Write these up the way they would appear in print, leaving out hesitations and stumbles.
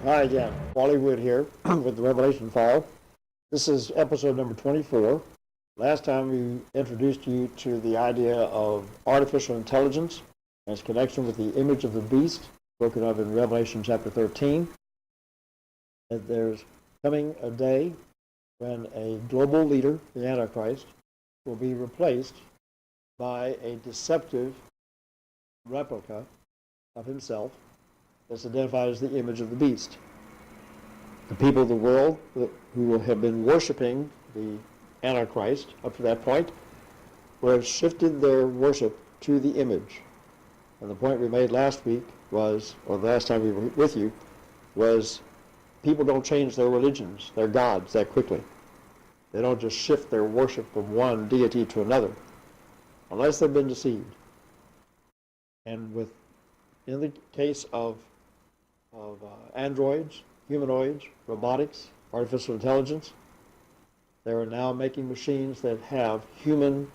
Hi again, Wally here with the Revelation File. This is episode number 24. Last time we introduced you to the idea of artificial intelligence and its connection with the image of the beast, spoken of in Revelation chapter 13. That there's coming a day when a global leader, the Antichrist, will be replaced by a deceptive replica of himself that's identified as the image of the beast. The people of the world who will have been worshiping the Antichrist up to that point will have shifted their worship to the image. And the point we made last week was, or the last time we were with you, was people don't change their religions, their gods, that quickly. They don't just shift their worship from one deity to another, unless they've been deceived. And in the case of androids, humanoids, robotics, artificial intelligence, they are now making machines that have human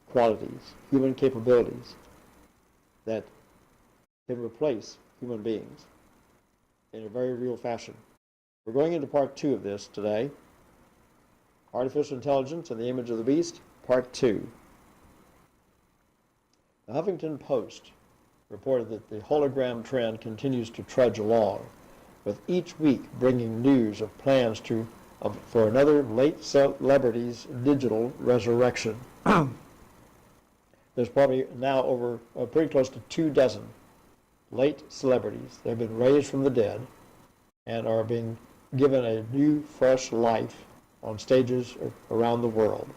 qualities, human capabilities that can replace human beings in a very real fashion. We're going into part 2 of this today. Artificial intelligence and the image of the beast, part 2. The Huffington Post reported that the hologram trend continues to trudge along, with each week bringing news of plans for another late celebrity's digital resurrection. There's probably now over pretty close to 24 late celebrities that have been raised from the dead and are being given a new, fresh life on stages around the world.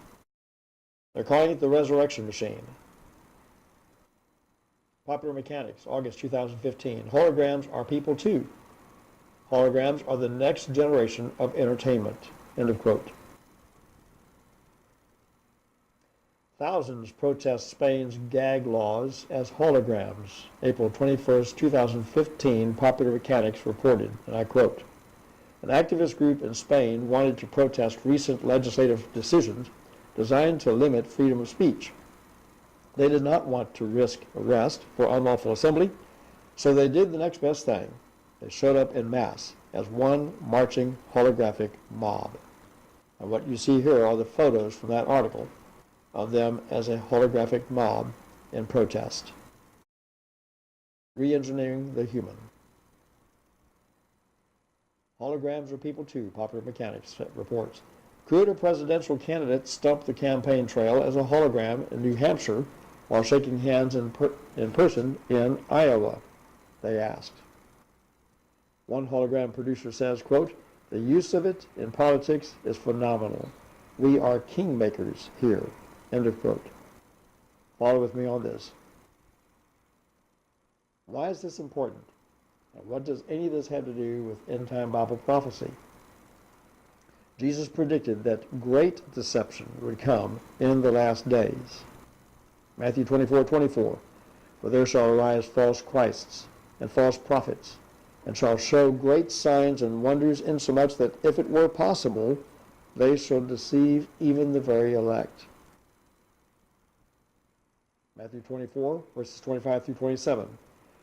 They're calling it the Resurrection Machine. Popular Mechanics, August 2015. Holograms are people too. Holograms are the next generation of entertainment. End of quote. Thousands protest Spain's gag laws as holograms. April 21st, 2015, Popular Mechanics reported, and I quote, an activist group in Spain wanted to protest recent legislative decisions designed to limit freedom of speech. They did not want to risk arrest for unlawful assembly, so they did the next best thing. They showed up en masse as one marching holographic mob. And what you see here are the photos from that article of them as a holographic mob in protest. Re-engineering the human. Holograms are people too, Popular Mechanics reports. Could a presidential candidate stump the campaign trail as a hologram in New Hampshire while shaking hands in person in Iowa? They asked. One hologram producer says, quote, the use of it in politics is phenomenal. We are kingmakers here, end of quote. Follow with me on this. Why is this important? And what does any of this have to do with end-time Bible prophecy? Jesus predicted that great deception would come in the last days. Matthew 24:24, for there shall arise false Christs and false prophets, and shall show great signs and wonders, insomuch that if it were possible, they shall deceive even the very elect. Matthew 24, verses 25 through 27.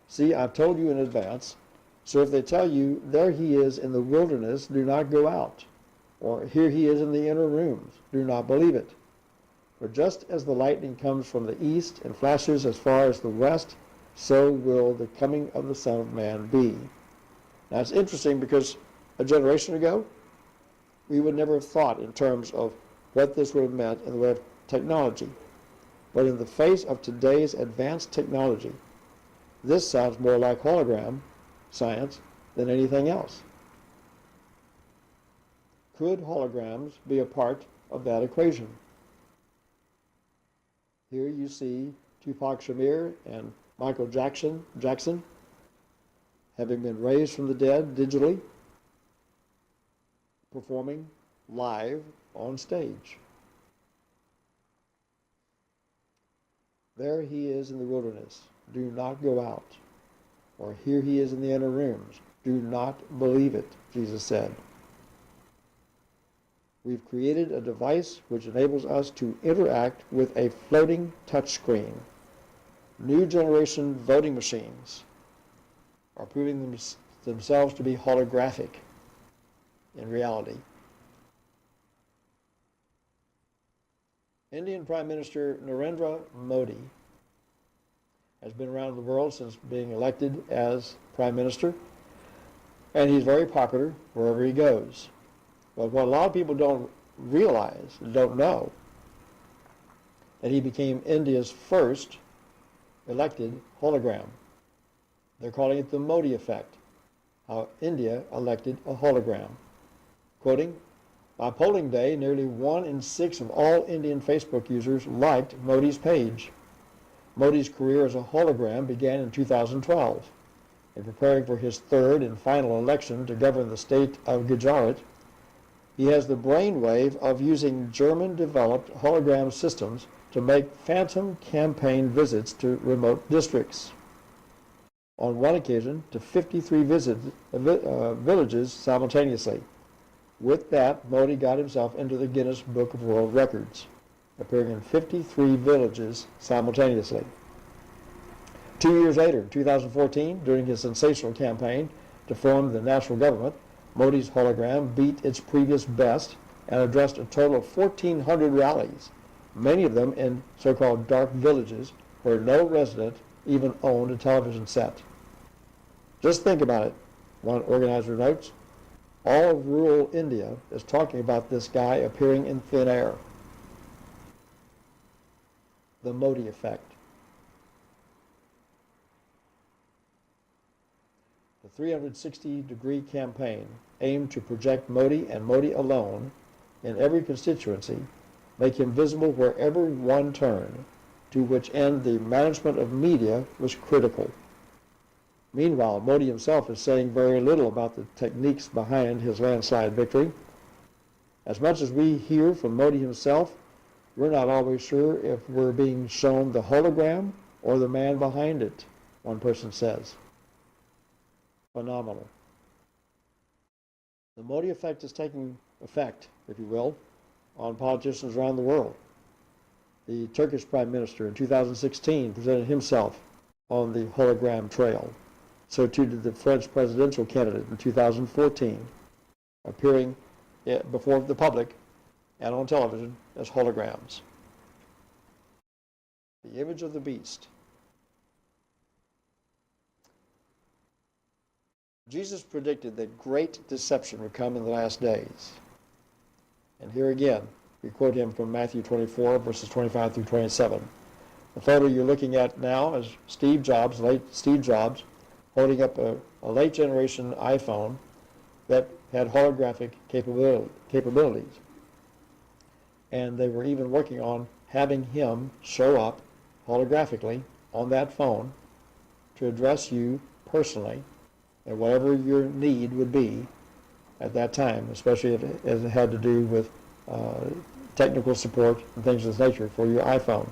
See, I've told you in advance, so if they tell you, there he is in the wilderness, do not go out. Or here he is in the inner rooms, do not believe it. For just as the lightning comes from the east and flashes as far as the west, so will the coming of the Son of Man be. Now it's interesting because a generation ago, we would never have thought in terms of what this would have meant in the way of technology. But in the face of today's advanced technology, this sounds more like hologram science than anything else. Could holograms be a part of that equation? Here you see Tupac Shakur and Michael Jackson having been raised from the dead digitally, performing live on stage. There he is in the wilderness, do not go out. Or here he is in the inner rooms, do not believe it, Jesus said. We've created a device which enables us to interact with a floating touchscreen. New generation voting machines are proving themselves to be holographic in reality. Indian Prime Minister Narendra Modi has been around the world since being elected as Prime Minister, and he's very popular wherever he goes. But what a lot of people don't realize, don't know, that he became India's first elected hologram. They're calling it the Modi effect, how India elected a hologram. Quoting, by polling day, nearly 1 in 6 of all Indian Facebook users liked Modi's page. Modi's career as a hologram began in 2012. In preparing for his third and final election to govern the state of Gujarat, he has the brainwave of using German-developed hologram systems to make phantom campaign visits to remote districts. On one occasion, to 53 villages simultaneously. With that, Modi got himself into the Guinness Book of World Records, appearing in 53 villages simultaneously. 2 years later, in 2014, during his sensational campaign to form the national government, Modi's hologram beat its previous best and addressed a total of 1,400 rallies, many of them in so-called dark villages where no resident even owned a television set. Just think about it, one organizer notes. All of rural India is talking about this guy appearing in thin air. The Modi effect. The 360-degree campaign aimed to project Modi and Modi alone in every constituency, make him visible wherever one turned, to which end the management of media was critical. Meanwhile, Modi himself is saying very little about the techniques behind his landslide victory. As much as we hear from Modi himself, we're not always sure if we're being shown the hologram or the man behind it, one person says. Phenomenal. The Modi effect is taking effect, if you will, on politicians around the world. The Turkish Prime Minister in 2016 presented himself on the hologram trail. So too did the French presidential candidate in 2014, appearing before the public and on television as holograms. The image of the beast. Jesus predicted that great deception would come in the last days. And here again, we quote him from Matthew 24, verses 25 through 27. The photo you're looking at now is Steve Jobs, late Steve Jobs, holding up a late generation iPhone that had holographic capabilities. And they were even working on having him show up holographically on that phone to address you personally and whatever your need would be at that time, especially as it had to do with technical support and things of this nature for your iPhone.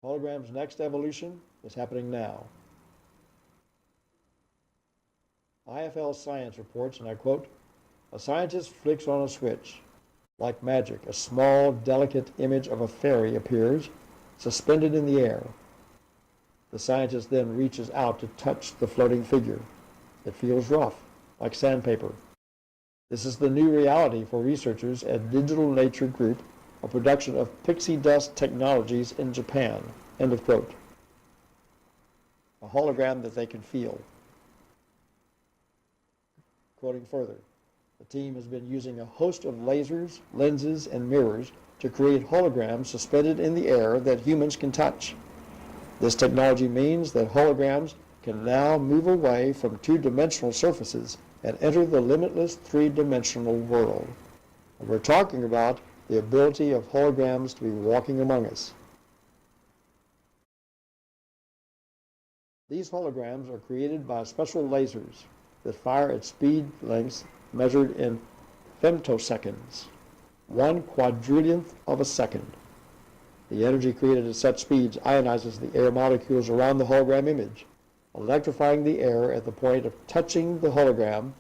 Hologram's next evolution is happening now. IFL Science reports, and I quote, a scientist flicks on a switch. Like magic, a small, delicate image of a fairy appears, suspended in the air. The scientist then reaches out to touch the floating figure. It feels rough, like sandpaper. This is the new reality for researchers at Digital Nature Group, a production of pixie dust technologies in Japan. End of quote. A hologram that they can feel. Quoting further, the team has been using a host of lasers, lenses, and mirrors to create holograms suspended in the air that humans can touch. This technology means that holograms can now move away from two-dimensional surfaces and enter the limitless three-dimensional world. And we're talking about the ability of holograms to be walking among us. These holograms are created by special lasers that fire at speed lengths measured in femtoseconds, 1/quadrillionth of a second. The energy created at such speeds ionizes the air molecules around the hologram image, electrifying the air at the point of touching the hologram,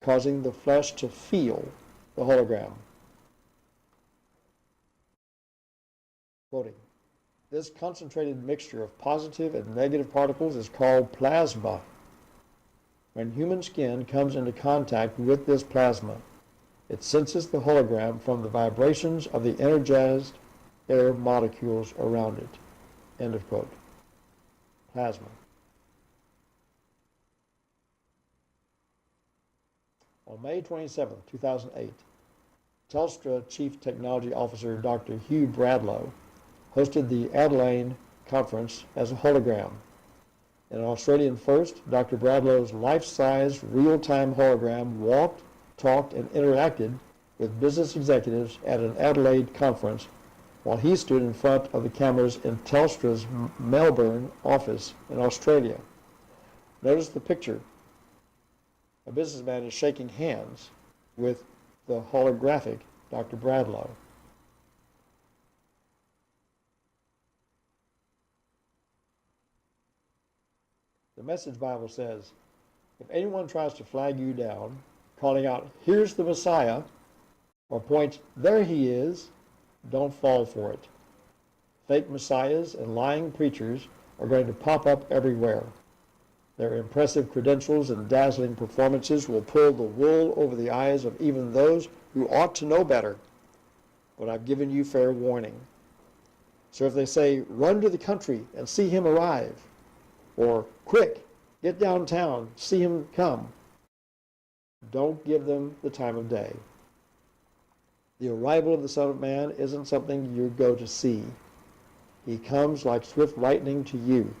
causing the flesh to feel the hologram. Quoting, This concentrated mixture of positive and negative particles is called plasma. When human skin comes into contact with this plasma, it senses the hologram from the vibrations of the energized air molecules around it. End of quote. Plasma. On May 27, 2008, Telstra Chief Technology Officer Dr. Hugh Bradlow hosted the Adelaide conference as a hologram. In an Australian first, Dr. Bradlow's life-size, real-time hologram walked, talked, and interacted with business executives at an Adelaide conference while he stood in front of the cameras in Telstra's Melbourne office in Australia. Notice the picture. A businessman is shaking hands with the holographic Dr. Bradlow. The Message Bible says, if anyone tries to flag you down, calling out, here's the Messiah, or point, there he is, don't fall for it. Fake messiahs and lying preachers are going to pop up everywhere. Their impressive credentials and dazzling performances will pull the wool over the eyes of even those who ought to know better. But I've given you fair warning. So if they say, run to the country and see him arrive, or quick, get downtown, see him come, don't give them the time of day. The arrival of the Son of Man isn't something you go to see. He comes like swift lightning to you.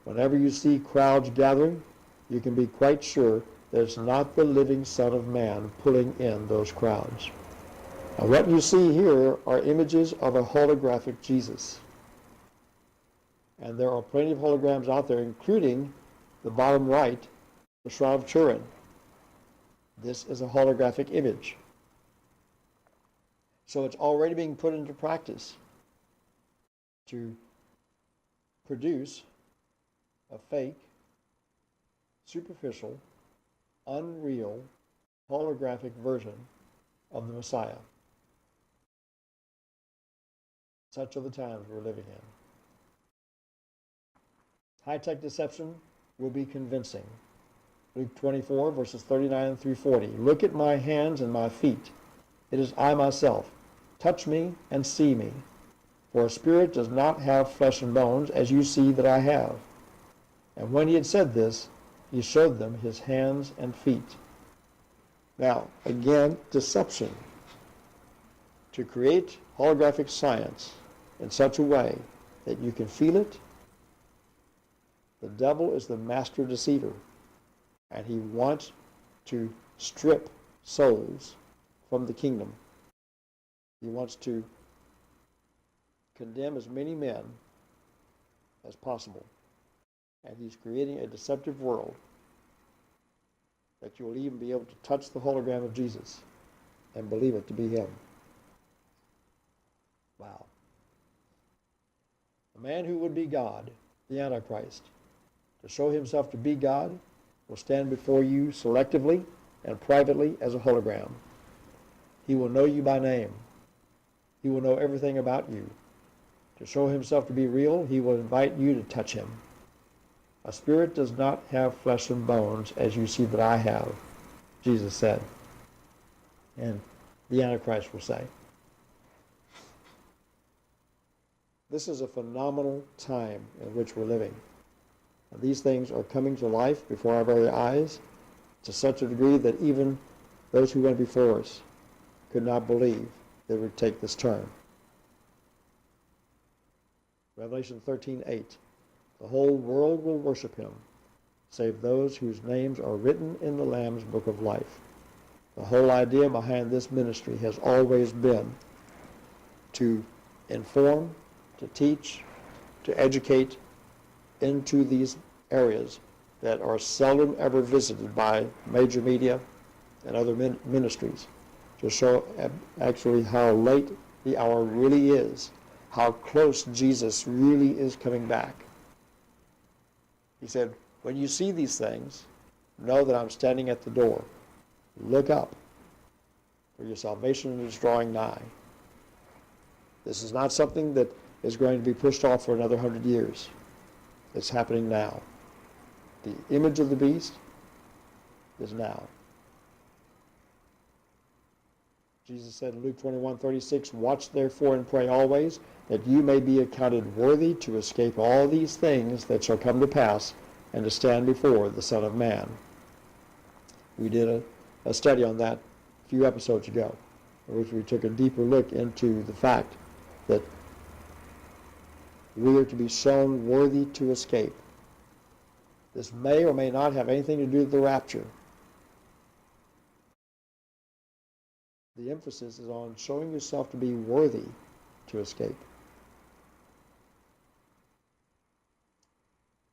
Whenever you see crowds gathering, you can be quite sure that it's not the living Son of Man pulling in those crowds. Now, what you see here are images of a holographic Jesus. And there are plenty of holograms out there, including the bottom right, the Shroud of Turin. This is a holographic image. So it's already being put into practice to produce a fake, superficial, unreal, holographic version of the Messiah. Such are the times we're living in. High-tech deception will be convincing. Luke 24, verses 39 through 40. Look at my hands and my feet. It is I myself. Touch me and see me. For a spirit does not have flesh and bones, as you see that I have. And when he had said this, he showed them his hands and feet. Now, again, deception. To create holographic science in such a way that you can feel it. The devil is the master deceiver, and he wants to strip souls from the kingdom. He wants to condemn as many men as possible. And he's creating a deceptive world that you will even be able to touch the hologram of Jesus and believe it to be him. Wow. The man who would be God, the Antichrist, to show himself to be God, will stand before you selectively and privately as a hologram. He will know you by name. He will know everything about you. To show himself to be real, he will invite you to touch him. A spirit does not have flesh and bones, as you see that I have, Jesus said. And the Antichrist will say. This is a phenomenal time in which we're living. And these things are coming to life before our very eyes to such a degree that even those who went before us could not believe that it would take this turn. Revelation 13:8. The whole world will worship him, save those whose names are written in the Lamb's book of life. The whole idea behind this ministry has always been to inform, to teach, to educate into these areas that are seldom ever visited by major media and other ministries, to show actually how late the hour really is, how close Jesus really is coming back. He said, when you see these things, know that I'm standing at the door. Look up, for your salvation is drawing nigh. This is not something that is going to be pushed off for another 100 years. It's happening now. The image of the beast is now. Jesus said in Luke 21:36, "Watch therefore and pray always, that you may be accounted worthy to escape all these things that shall come to pass, and to stand before the Son of Man." We did a study on that a few episodes ago, in which we took a deeper look into the fact that we are to be shown worthy to escape. This may or may not have anything to do with the rapture. The emphasis is on showing yourself to be worthy to escape.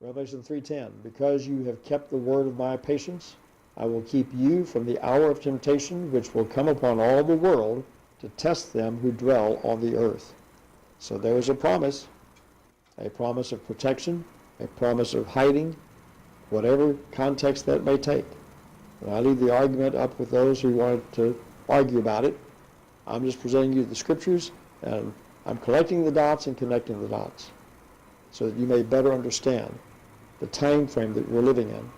Revelation 3:10, "Because you have kept the word of my patience, I will keep you from the hour of temptation which will come upon all the world to test them who dwell on the earth." So there is a promise of protection, a promise of hiding, whatever context that may take. And I leave the argument up with those who want to argue about it. I'm just presenting you the scriptures, and I'm collecting the dots and connecting the dots so that you may better understand the time frame that we're living in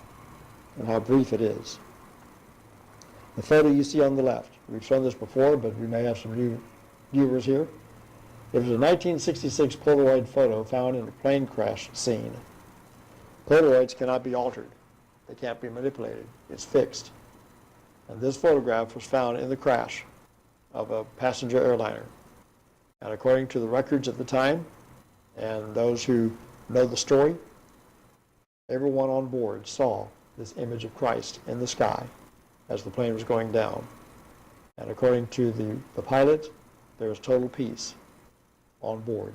and how brief it is. The photo you see on the left, we've shown this before, but we may have some new viewers here. It was a 1966 Polaroid photo found in a plane crash scene. Polaroids cannot be altered. They can't be manipulated. It's fixed. And this photograph was found in the crash of a passenger airliner. And according to the records at the time, and those who know the story, everyone on board saw this image of Christ in the sky as the plane was going down. And according to the pilot, there was total peace on board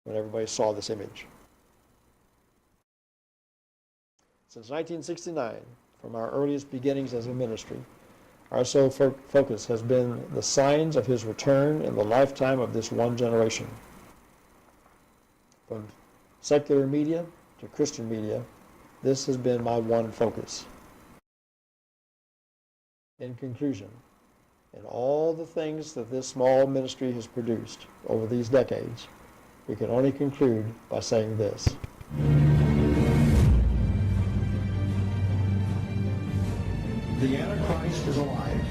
when everybody saw this image. Since 1969, from our earliest beginnings as a ministry, our sole focus has been the signs of his return in the lifetime of this one generation. From secular media to Christian media, this has been my one focus. In conclusion, in all the things that this small ministry has produced over these decades, we can only conclude by saying this: the Antichrist is alive.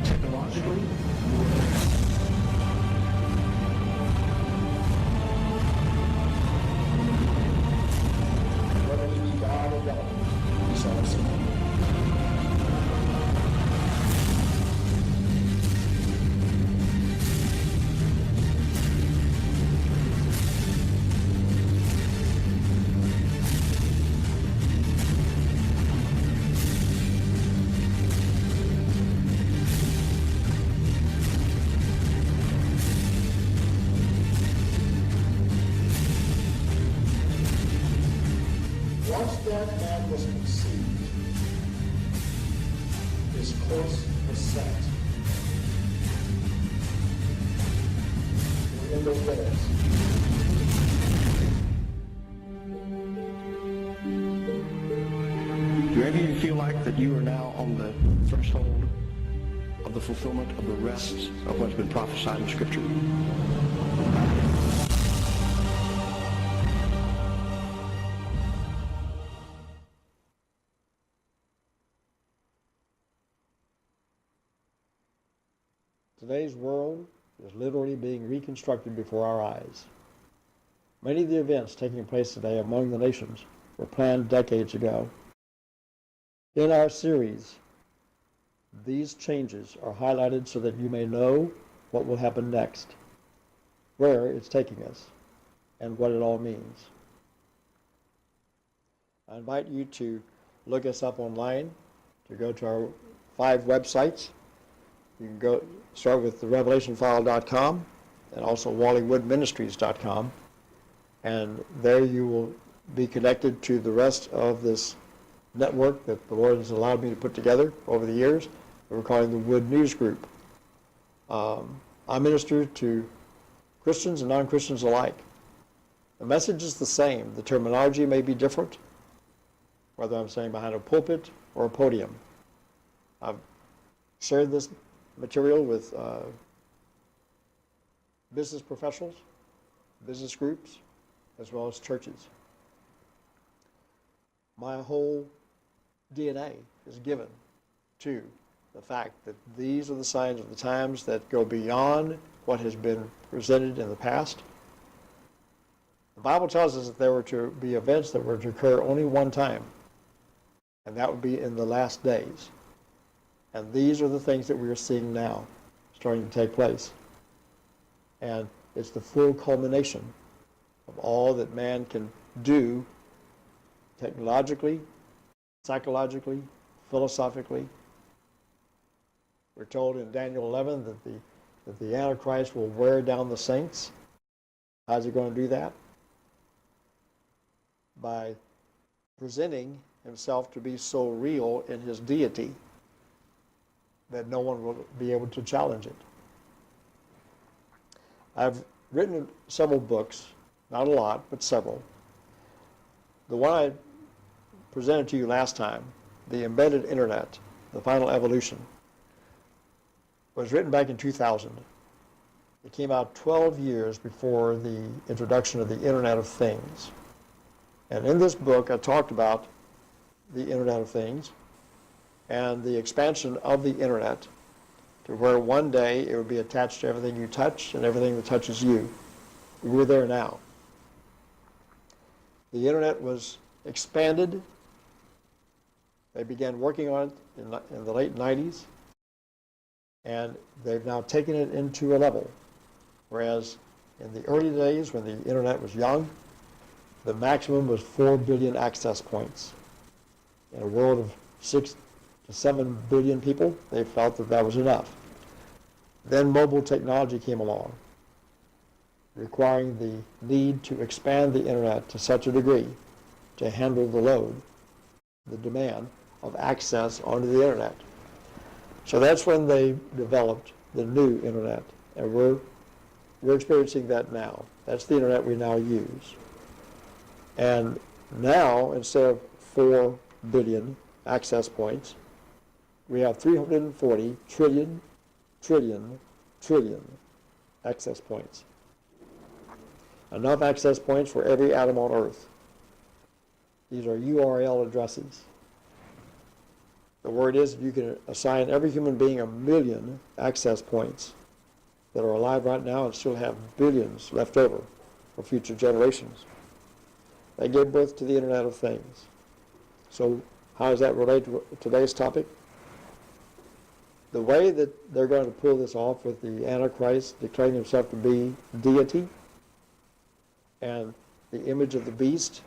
Technologically, whether he be God or devil, he saw us. Once that man was conceived, his course was set. We're in the days. Do any of you feel like that you are now on the threshold of the fulfillment of the rest of what's been prophesied in Scripture? Today's world is literally being reconstructed before our eyes. Many of the events taking place today among the nations were planned decades ago. In our series, these changes are highlighted so that you may know what will happen next, where it's taking us, and what it all means. I invite you to look us up online, to go to our 5 websites. You can go start with the revelationfile.com and also wallywoodministries.com, and there you will be connected to the rest of this network that the Lord has allowed me to put together over the years that we're calling the Wood News Group. I minister to Christians and non-Christians alike. The message is the same. The terminology may be different, whether I'm saying behind a pulpit or a podium. I've shared this material with business professionals, business groups, as well as churches. My whole DNA is given to the fact that these are the signs of the times that go beyond what has been presented in the past. The Bible tells us that there were to be events that were to occur only one time, and that would be in the last days. And these are the things that we are seeing now starting to take place. And it's the full culmination of all that man can do technologically, psychologically, philosophically. We're told in Daniel 11 that the Antichrist will wear down the saints. How's he going to do that? By presenting himself to be so real in his deity that no one will be able to challenge it. I've written several books, not a lot, but several. The one I presented to you last time, The Embedded Internet, The Final Evolution, was written back in 2000. It came out 12 years before the introduction of the Internet of Things. And in this book, I talked about the Internet of Things and the expansion of the Internet to where one day it would be attached to everything you touch and everything that touches you. We're there now. The Internet was expanded. They began working on it in the late 90s, and they've now taken it into a level. Whereas in the early days when the Internet was young, the maximum was 4 billion access points. In a world of 6 to 7 billion people, they felt that that was enough. Then mobile technology came along, requiring the need to expand the Internet to such a degree to handle the load, the demand of access onto the Internet. So that's when they developed the new Internet, and we're experiencing that now. That's the Internet we now use. And now, instead of 4 billion access points, we have 340 trillion access points. Enough access points for every atom on Earth. These are URL addresses. The word is you can assign every human being 1 million access points that are alive right now and still have billions left over for future generations. They gave birth to the Internet of Things. So how does that relate to today's topic? The way that they're going to pull this off with the Antichrist declaring himself to be deity and the image of the beast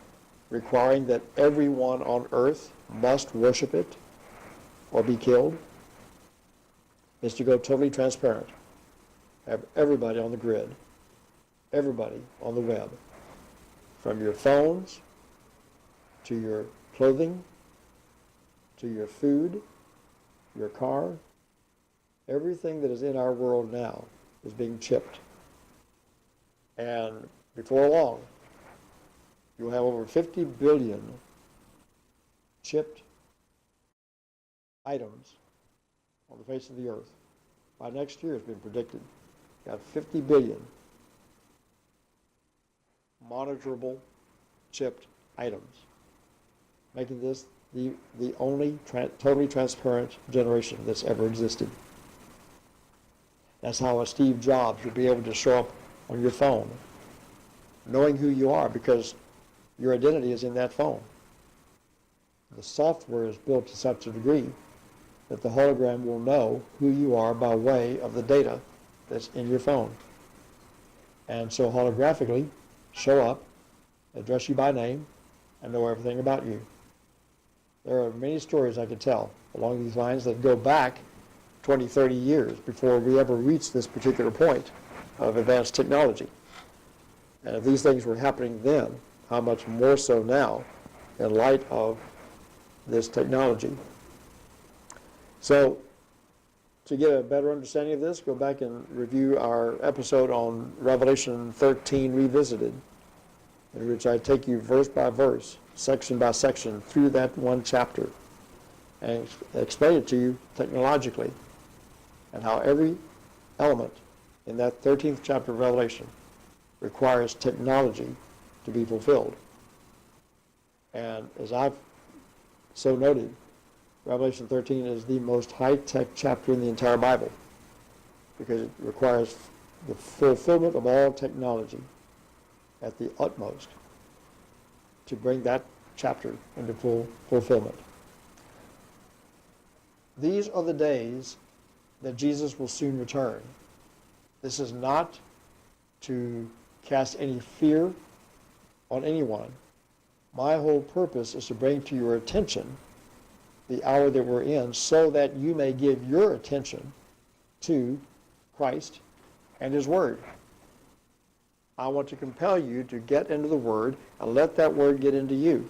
requiring that everyone on earth must worship it or be killed is to go totally transparent. Have everybody on the grid, everybody on the web, from your phones to your clothing to your food, your car, everything that is in our world now is being chipped. And before long, you'll have over 50 billion chipped items on the face of the earth. By next year, it's been predicted. You've got 50 billion monitorable chipped items, making this the only totally transparent generation that's ever existed. That's how a Steve Jobs would be able to show up on your phone, knowing who you are because your identity is in that phone. The software is built to such a degree that the hologram will know who you are by way of the data that's in your phone. And so holographically show up, address you by name, and know everything about you. There are many stories I could tell along these lines that go back 20, 30 years before we ever reached this particular point of advanced technology. And if these things were happening then, how much more so now in light of this technology. So to get a better understanding of this, go back and review our episode on Revelation 13 Revisited, in which I take you verse by verse, section by section, through that one chapter and explain it to you technologically. and how every element in that 13th chapter of Revelation requires technology to be fulfilled. And as I've so noted, Revelation 13 is the most high-tech chapter in the entire Bible because it requires the fulfillment of all technology at the utmost to bring that chapter into full fulfillment. These are the days that Jesus will soon return. This is not to cast any fear on anyone. My whole purpose is to bring to your attention the hour that we're in so that you may give your attention to Christ and His Word. I want to compel you to get into the Word and let that Word get into you.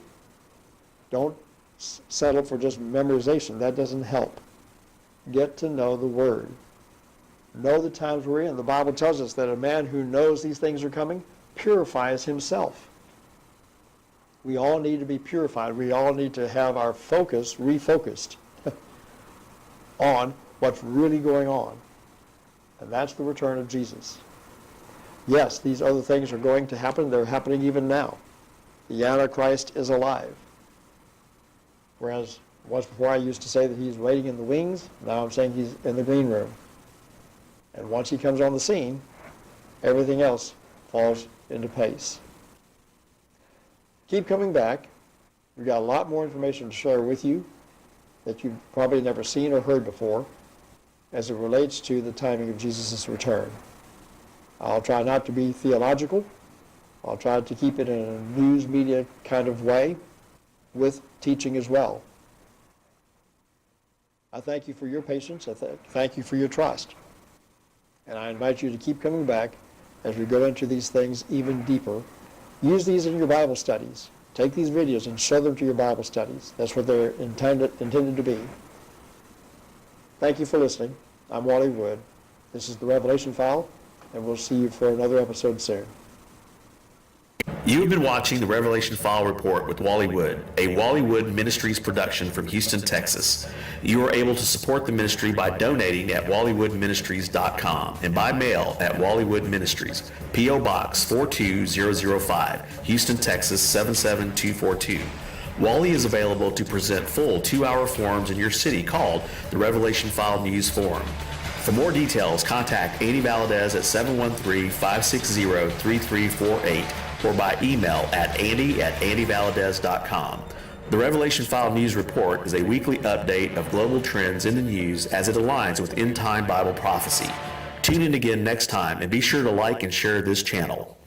Don't settle for just memorization. That doesn't help. Get to know the Word. Know the times we're in. The Bible tells us that a man who knows these things are coming purifies himself. We all need to be purified. We all need to have our focus refocused on what's really going on. And that's the return of Jesus. Yes, these other things are going to happen. They're happening even now. The Antichrist is alive. Whereas once before I used to say that he's waiting in the wings, now I'm saying he's in the green room. And once he comes on the scene, everything else falls into place. Keep coming back. We've got a lot more information to share with you that you've probably never seen or heard before as it relates to the timing of Jesus' return. I'll try not to be theological. I'll try to keep it in a news media kind of way with teaching as well. I thank you for your patience. I thank you for your trust. And I invite you to keep coming back as we go into these things even deeper. Use these in your Bible studies. Take these videos and show them to your Bible studies. That's what they're intended to be. Thank you for listening. I'm Wally Wood. This is the Revelation File, and we'll see you for another episode soon. You have been watching the Revelation File Report with Wally Wood, a Wally Wood Ministries production from Houston, Texas. You are able to support the ministry by donating at wallywoodministries.com and by mail at Wally Wood Ministries, P.O. Box 42005, Houston, Texas 77242. Wally is available to present full 2-hour forums in your city called the Revelation File News Forum. For more details, contact Andy Valadez at 713-560-3348 or by email at andy@andyvaladez.com. The Revelation File News Report is a weekly update of global trends in the news as it aligns with end-time Bible prophecy. Tune in again next time and be sure to like and share this channel.